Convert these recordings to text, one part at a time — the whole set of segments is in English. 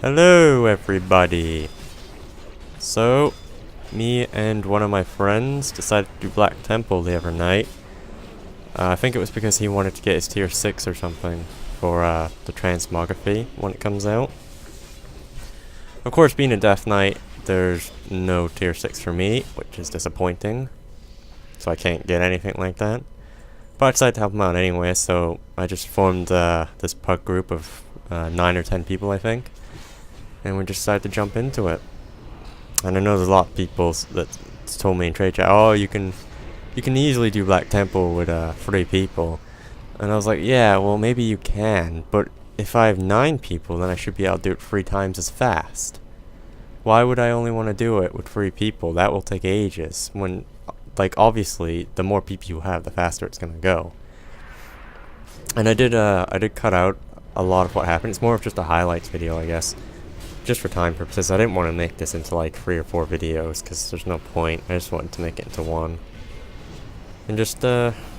Hello everybody! So, me and one of my friends decided to do Black Temple the other night. I think it was because he wanted to get his tier 6 or something for the transmography when it comes out. Of course, being a Death Knight, there's no tier 6 for me, which is disappointing. So I can't get anything like that. But I decided to help him out anyway, so I just formed this pug group of 9 or 10 people, I think. And we just decided to jump into it. And I know there's a lot of people that told me in trade chat, oh, you can easily do Black Temple with 3 people. And I was like, yeah, well maybe you can, but if I have 9 people, then I should be able to do it 3 times as fast. Why would I only want to do it with 3 people? That will take ages. When, like, obviously, the more people you have, the faster it's gonna go. And I did cut out a lot of what happened. It's more of just a highlights video, I guess. Just for time purposes. I didn't want to make this into like 3 or 4 videos because there's no point. I just wanted to make it into one. And just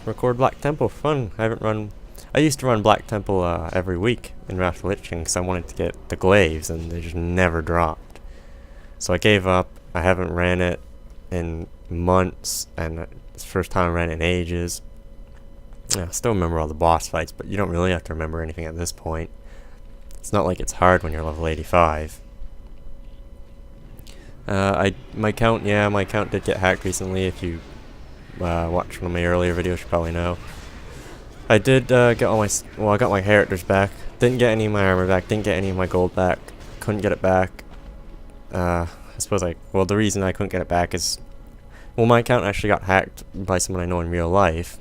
record Black Temple for fun. I used to run Black Temple every week in Wrath of the Lich King because I wanted to get the glaives and they just never dropped. So I gave up. I haven't ran it in months, and it's the first time I ran it in ages. I still remember all the boss fights, but you don't really have to remember anything at this point. It's not like it's hard when you're level 85. My account did get hacked recently. If you watched one of my earlier videos, you probably know. I did get all my, I got my characters back. Didn't get any of my armor back. Didn't get any of my gold back. Couldn't get it back. I suppose the reason I couldn't get it back is, well, my account actually got hacked by someone I know in real life,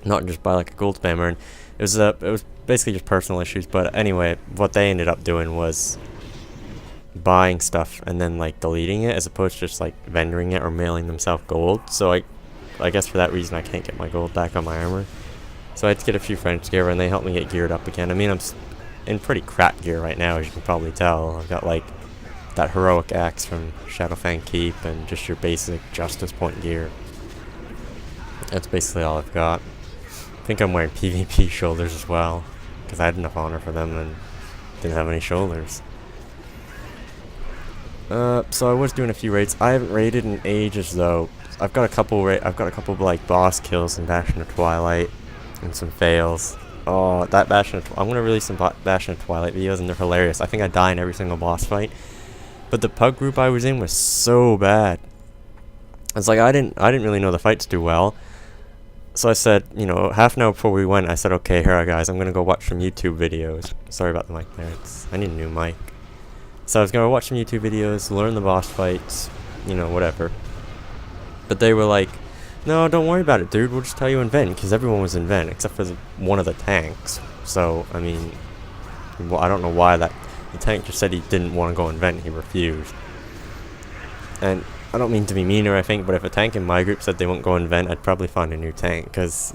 not just by like a gold spammer. And it was basically just personal issues. But anyway, what they ended up doing was buying stuff and then like deleting it, as opposed to just like vendoring it or mailing themselves gold. So I guess for that reason I can't get my gold back on my armor. So I had to get a few friends together and they helped me get geared up again. I mean, I'm in pretty crap gear right now, as you can probably tell. I've got like that heroic axe from Shadowfang Keep and just your basic Justice Point gear. That's basically all I've got. I think I'm wearing PvP shoulders as well, because I had enough honor for them and didn't have any shoulders. So I was doing a few raids. I haven't raided in ages though. I've got a couple of like boss kills in Bastion of Twilight and some fails. Oh, that I'm gonna release some Bastion of Twilight videos and they're hilarious. I think I die in every single boss fight. But the pug group I was in was so bad. It's like I didn't really know the fights too well. So I said, you know, half an hour before we went, I said, okay, here guys, I'm gonna go watch some YouTube videos. Sorry about the mic there. I need a new mic. So I was gonna watch some YouTube videos, learn the boss fights, you know, whatever. But they were like, no, don't worry about it, dude. We'll just tell you in vent, because everyone was in vent except for one of the tanks. So I mean, well, I don't know why the tank just said he didn't want to go in vent. He refused. And I don't mean to be mean or anything, but if a tank in my group said they won't go in vent, I'd probably find a new tank, because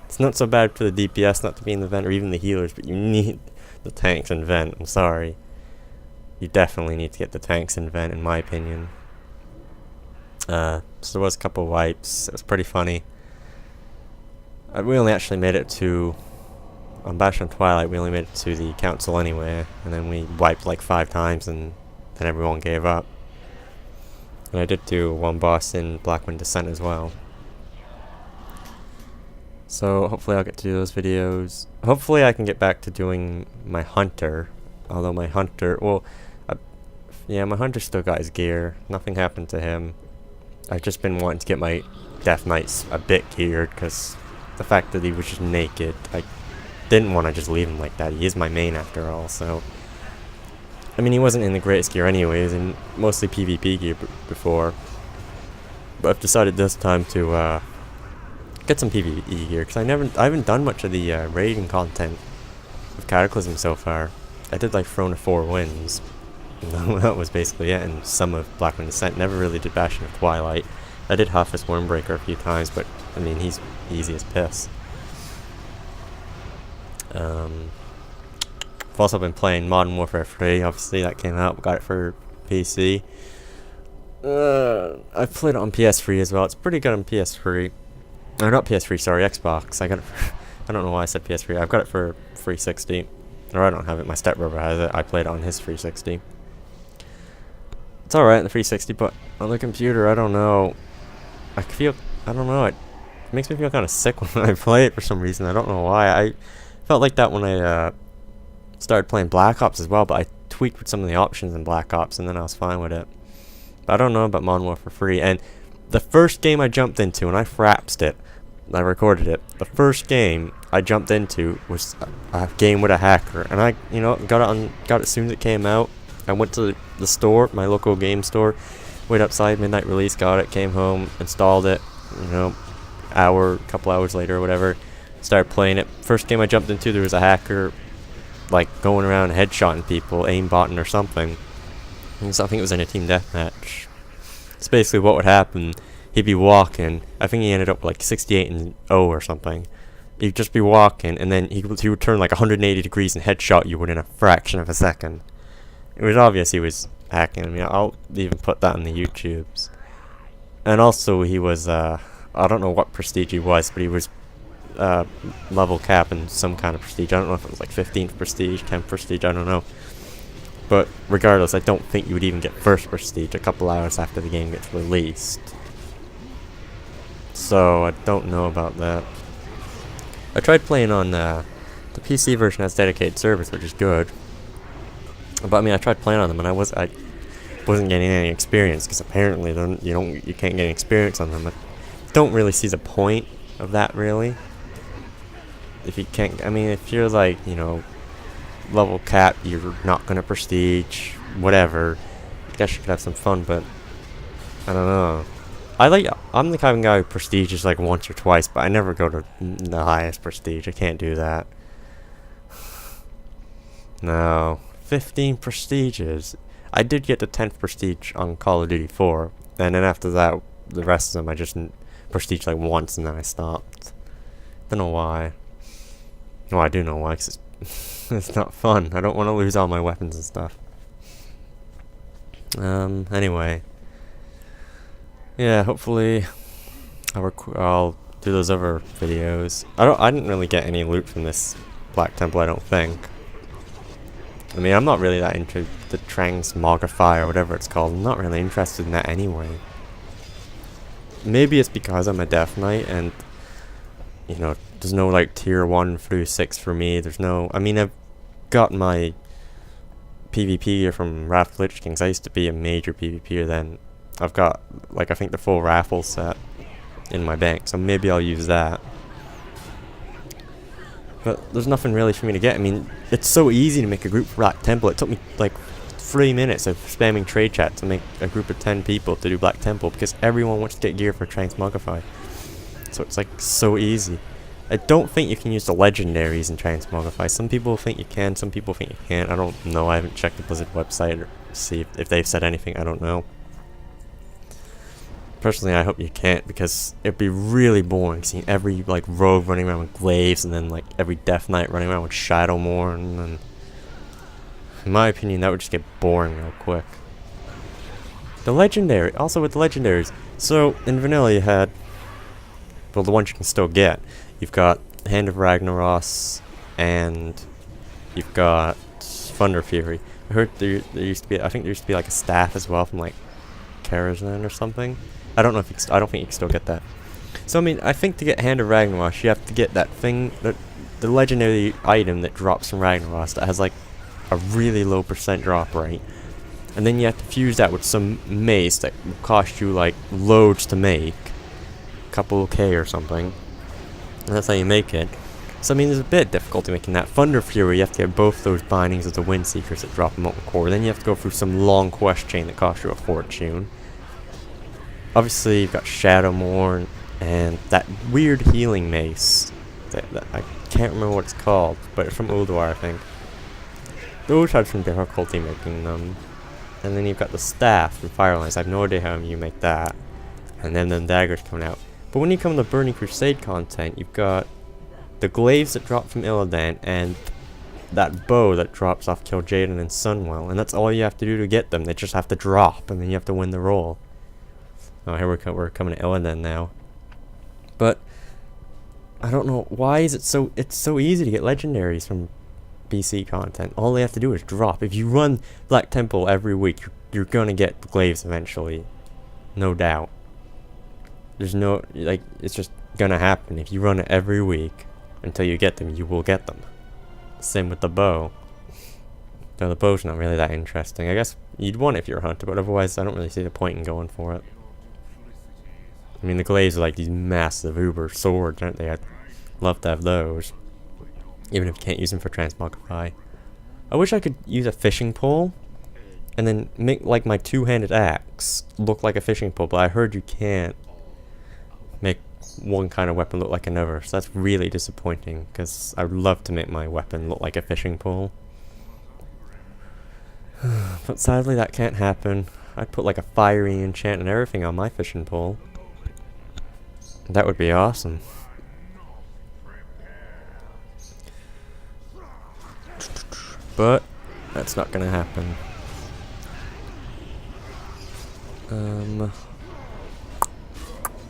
it's not so bad for the DPS not to be in the vent or even the healers, but you need the tanks in vent. I'm sorry. You definitely need to get the tanks in vent, in my opinion. So there was a couple wipes. It was pretty funny. We only actually made it to, on Bastion of Twilight, we only made it to the council anyway, and then we wiped like 5 times and then everyone gave up. And I did do one boss in Blackwind Descent as well. So hopefully I'll get to do those videos. Hopefully I can get back to doing my hunter. Although my hunter, well, yeah, my hunter still got his gear. Nothing happened to him. I've just been wanting to get my Death Knights a bit geared, because the fact that he was just naked, I didn't want to just leave him like that. He is my main after all, so. I mean, he wasn't in the greatest gear anyways, and mostly PvP gear before. But I've decided this time to get some PvE gear, because I haven't done much of the raiding content of Cataclysm so far. I did like Throne of 4 Winds. That was basically it, and some of Blackwind Descent. Never really did Bastion of Twilight. I did Huffus Wormbreaker a few times, but I mean, he's easy as piss. I've also been playing Modern Warfare 3, obviously that came out, got it for PC. I've played it on PS3 as well. It's pretty good on PS3. Or not PS3, sorry, Xbox. I got it for, I don't know why I said PS3. I've got it for 360. Or I don't have it, my stepbrother has it. I played it on his 360. It's alright on the 360, but on the computer, I don't know. I don't know, it makes me feel kind of sick when I play it for some reason. I don't know why. I felt like that when I started playing Black Ops as well, but I tweaked with some of the options in Black Ops, and then I was fine with it. But I don't know about Modern Warfare 3, and the first game I jumped into, and I frapsed it, I recorded it, the first game I jumped into was a game with a hacker, and I, got it as soon as it came out. I went to the store, my local game store, waited outside, midnight release, got it, came home, installed it, couple hours later or whatever, started playing it. First game I jumped into, there was a hacker, like, going around headshotting people, aimbotting or something. I think it was in a team deathmatch. It's basically what would happen. He'd be walking. I think he ended up like 68-0 or something. He'd just be walking, and then he would turn like 180 degrees and headshot you within a fraction of a second. It was obvious he was hacking. I mean, I'll even put that on the YouTubes. And also, he was, I don't know what prestige he was, but he was level cap in some kind of prestige. I don't know if it was like 15th prestige, 10th prestige, I don't know. But regardless, I don't think you would even get first prestige a couple hours after the game gets released. So I don't know about that. I tried playing on the PC version has dedicated servers, which is good. But I mean, I tried playing on them, and I wasn't getting any experience, because apparently you can't get any experience on them. I don't really see the point of that, really. If you can't, I mean, if you're like, level cap, you're not gonna prestige, whatever. I guess you could have some fun, but I don't know. I'm the kind of guy who prestiges like once or twice, but I never go to the highest prestige. I can't do that. No, 15 prestiges. I did get the 10th prestige on Call of Duty 4, and then after that, the rest of them I just prestige like once, and then I stopped. Don't know why. No, I do know why, 'cause it's not fun. I don't want to lose all my weapons and stuff. Anyway. Yeah, hopefully I'll do those other videos. I didn't really get any loot from this Black Temple, I don't think. I mean, I'm not really that into the transmogrify or whatever it's called. I'm not really interested in that anyway. Maybe it's because I'm a Death Knight and, there's no like tier 1 through 6 for me. There's no, I mean, I've got my PvP gear from Wrath of Lich Kings. I used to be a major PvPer then. I've got, like, I think the full raffle set in my bank, so maybe I'll use that. But there's nothing really for me to get. I mean, it's so easy to make a group for Black Temple. It took me, like, 3 minutes of spamming trade chat to make a group of 10 people to do Black Temple, because everyone wants to get gear for Transmogrify. So it's, like, so easy. I don't think you can use the legendaries in Transmogrify. Some people think you can, some people think you can't. I don't know. I haven't checked the Blizzard website or see if they've said anything. I don't know. Personally, I hope you can't, because it'd be really boring seeing every like rogue running around with glaives, and then like every Death Knight running around with Shadowmourne, and in my opinion, that would just get boring real quick. The legendary, also with the legendaries. So in vanilla, you had, well, the ones you can still get. You've got Hand of Ragnaros, and you've got Thunder Fury. I heard there used to be, I think there used to be like a staff as well from like Karazhan or something. I don't know if I don't think you can still get that. So I mean, I think to get Hand of Ragnaros, you have to get that thing, the legendary item that drops from Ragnaros that has like a really low % drop rate, and then you have to fuse that with some mace that will cost you like loads to make, a couple K or something, and that's how you make it. So I mean, there's a bit of difficulty making that. Thunder Fury, you have to get both those bindings of the Wind Seekers that drop Molten Core. Then you have to go through some long quest chain that costs you a fortune. Obviously, you've got Shadowmourne and that weird healing mace that I can't remember what it's called, but it's from Ulduar, I think. Those had some difficulty making them. And then you've got the staff from Firelines. I have no idea how you make that. And then the daggers coming out. But when you come to the Burning Crusade content, you've got the glaives that drop from Illidan and that bow that drops off Kil'jaeden and Sunwell. And that's all you have to do to get them. They just have to drop, and then you have to win the roll. Oh, here we're coming to Illidan now. But I don't know why is it's so easy to get legendaries from PC content. All they have to do is drop. If you run Black Temple every week, you're gonna get the glaives eventually. No doubt. There's no, like, it's just gonna happen. If you run it every week until you get them, you will get them. Same with the bow. No, the bow's not really that interesting. I guess you'd want it if you're a hunter, but otherwise I don't really see the point in going for it. I mean, the glaives are like these massive uber swords, aren't they? I'd love to have those. Even if you can't use them for transmogrify. I wish I could use a fishing pole and then make like my two-handed axe look like a fishing pole, but I heard you can't make one kind of weapon look like another, so that's really disappointing, because I would love to make my weapon look like a fishing pole. But sadly that can't happen. I'd put like a fiery enchant and everything on my fishing pole. That would be awesome. But that's not gonna happen.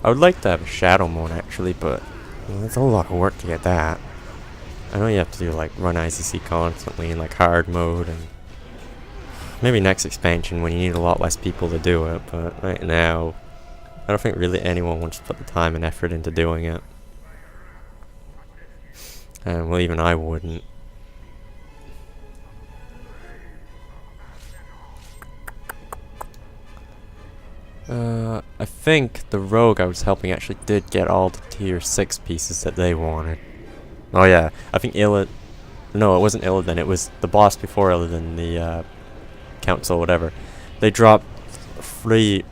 I would like to have a shadow mode actually, but it's a lot of work to get that. I know you have to do like run ICC constantly in like hard mode, and maybe next expansion when you need a lot less people to do it, but right now I don't think really anyone wants to put the time and effort into doing it. And well, even I wouldn't. I think the rogue I was helping actually did get all the tier 6 pieces that they wanted. Oh yeah, I think Illidan... No, it wasn't Illidan, it was the boss before Illidan, the council, whatever. They dropped 3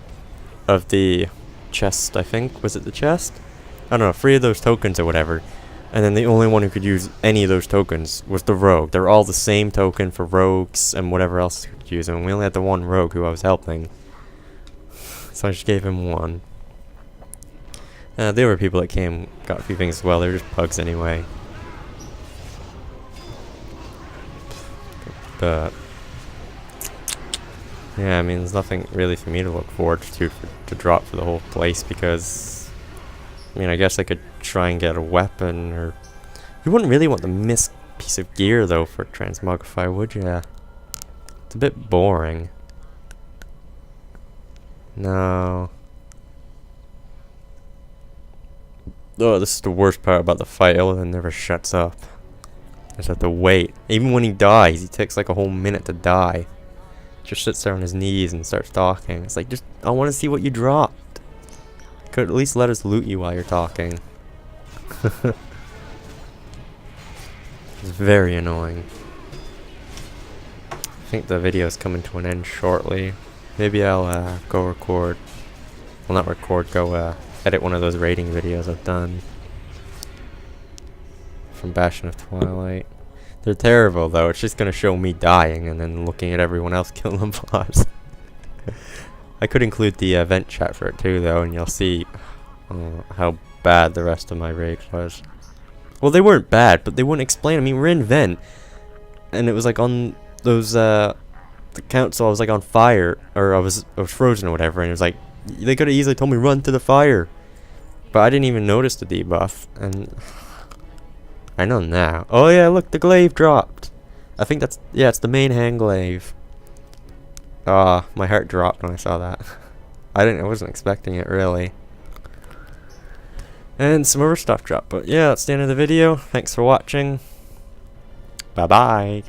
of the chest, I think. Was it the chest? I don't know, 3 of those tokens or whatever. And then the only one who could use any of those tokens was the rogue. They're all the same token for rogues and whatever else you could use them. And we only had the one rogue who I was helping. So I just gave him 1. There were people that came, got a few things as well. They were just pugs anyway. But yeah, I mean, there's nothing really for me to look forward to drop for the whole place, because I mean, I guess I could try and get a weapon, or you wouldn't really want the missed piece of gear though for transmogrify, would ya? It's a bit boring. No. Oh, this is the worst part about the fight. Illidan never shuts up. I just have to wait. Even when he dies, he takes like a whole minute to die. Just sits there on his knees and starts talking. It's like, just, I want to see what you dropped. Could at least let us loot you while you're talking. It's very annoying. I think the video is coming to an end shortly. Maybe I'll go record. Well, not record, go edit one of those rating videos I've done. From Bastion of Twilight. They're terrible though, it's just gonna show me dying and then looking at everyone else killing the boss. I could include the event chat for it too though, and you'll see how bad the rest of my raid was. Well, they weren't bad, but they wouldn't explain. I mean, we're in vent, and it was like on those the council, I was like on fire, or I was frozen or whatever, and it was like, they could have easily told me run to the fire, but I didn't even notice the debuff, and I know now. Oh yeah, look, the glaive dropped. I think that's, yeah, it's the main hand glaive. Ah, my heart dropped when I saw that. I wasn't expecting it really. And some other stuff dropped, but yeah, that's the end of the video. Thanks for watching. Bye bye.